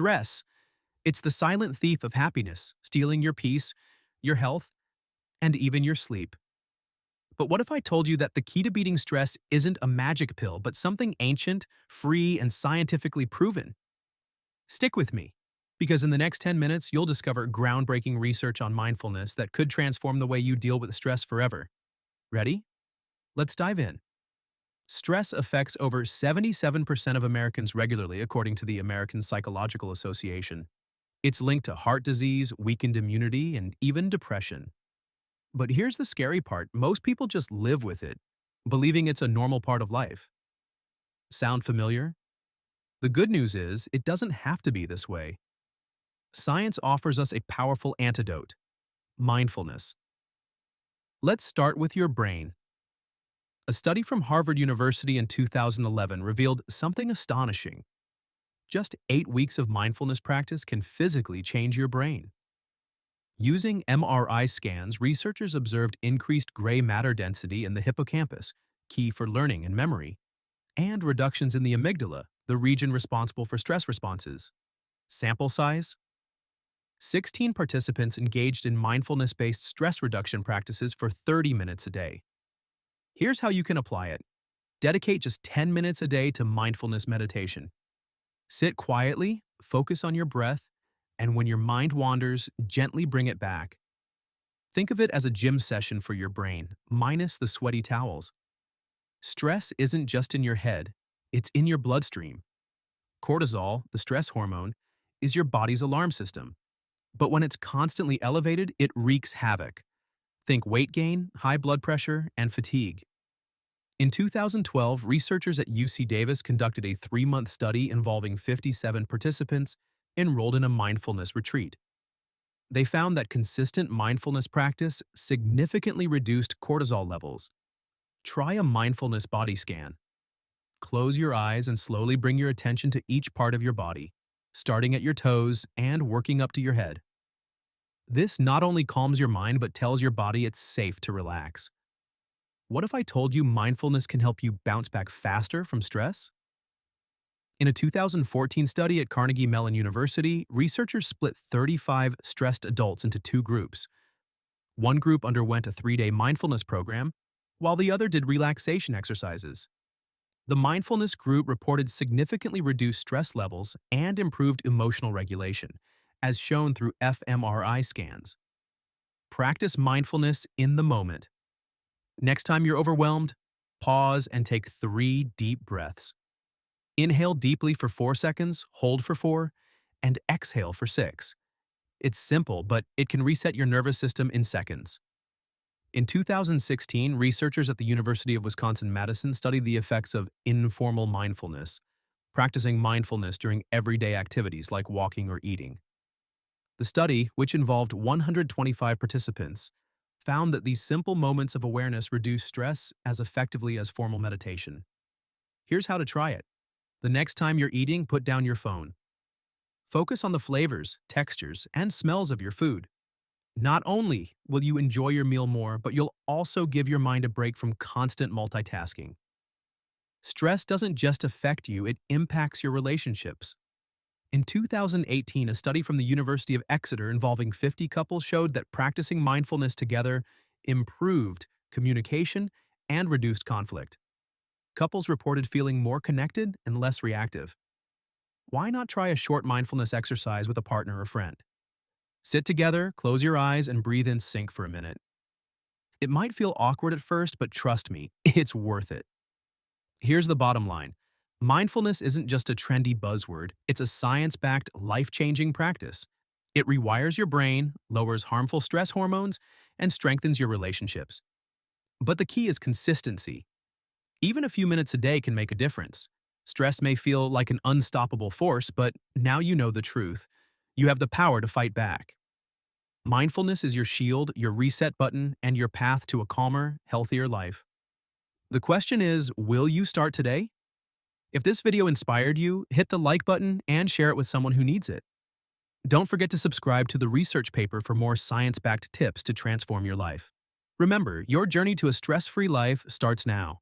Stress. It's the silent thief of happiness, stealing your peace, your health, and even your sleep. But what if I told you that the key to beating stress isn't a magic pill, but something ancient, free, and scientifically proven? Stick with me, because in the next 10 minutes, you'll discover groundbreaking research on mindfulness that could transform the way you deal with stress forever. Ready? Let's dive in. Stress affects over 77% of Americans regularly, according to the American Psychological Association. It's linked to heart disease, weakened immunity, and even depression. But here's the scary part: most people just live with it, believing it's a normal part of life. Sound familiar? The good news is, it doesn't have to be this way. Science offers us a powerful antidote: mindfulness. Let's start with your brain. A study from Harvard University in 2011 revealed something astonishing. Just 8 weeks of mindfulness practice can physically change your brain. Using MRI scans, researchers observed increased gray matter density in the hippocampus, key for learning and memory, and reductions in the amygdala, the region responsible for stress responses. Sample size? 16 participants engaged in mindfulness-based stress reduction practices for 30 minutes a day. Here's how you can apply it. Dedicate just 10 minutes a day to mindfulness meditation. Sit quietly, focus on your breath, and when your mind wanders, gently bring it back. Think of it as a gym session for your brain, minus the sweaty towels. Stress isn't just in your head, it's in your bloodstream. Cortisol, the stress hormone, is your body's alarm system. But when it's constantly elevated, it wreaks havoc. Think weight gain, high blood pressure, and fatigue. In 2012, researchers at UC Davis conducted a 3-month study involving 57 participants enrolled in a mindfulness retreat. They found that consistent mindfulness practice significantly reduced cortisol levels. Try a mindfulness body scan. Close your eyes and slowly bring your attention to each part of your body, starting at your toes and working up to your head. This not only calms your mind but tells your body it's safe to relax. What if I told you mindfulness can help you bounce back faster from stress? In a 2014 study at Carnegie Mellon University, researchers split 35 stressed adults into 2 groups. One group underwent a 3-day mindfulness program, while the other did relaxation exercises. The mindfulness group reported significantly reduced stress levels and improved emotional regulation, as shown through fMRI scans. Practice mindfulness in the moment. Next time you're overwhelmed, pause and take 3 deep breaths. Inhale deeply for 4 seconds, hold for 4, and exhale for 6. It's simple, but it can reset your nervous system in seconds. In 2016, researchers at the University of Wisconsin-Madison studied the effects of informal mindfulness, practicing mindfulness during everyday activities like walking or eating. The study, which involved 125 participants, found that these simple moments of awareness reduce stress as effectively as formal meditation. Here's how to try it. The next time you're eating, put down your phone. Focus on the flavors, textures, and smells of your food. Not only will you enjoy your meal more, but you'll also give your mind a break from constant multitasking. Stress doesn't just affect you, it impacts your relationships. In 2018, a study from the University of Exeter involving 50 couples showed that practicing mindfulness together improved communication and reduced conflict. Couples reported feeling more connected and less reactive. Why not try a short mindfulness exercise with a partner or friend? Sit together, close your eyes, and breathe in sync for a minute. It might feel awkward at first, but trust me, it's worth it. Here's the bottom line. Mindfulness isn't just a trendy buzzword, it's a science-backed, life-changing practice. It rewires your brain, lowers harmful stress hormones, and strengthens your relationships. But the key is consistency. Even a few minutes a day can make a difference. Stress may feel like an unstoppable force, but now you know the truth. You have the power to fight back. Mindfulness is your shield, your reset button, and your path to a calmer, healthier life. The question is, will you start today? If this video inspired you, hit the like button and share it with someone who needs it. Don't forget to subscribe to the research paper for more science-backed tips to transform your life. Remember, your journey to a stress-free life starts now.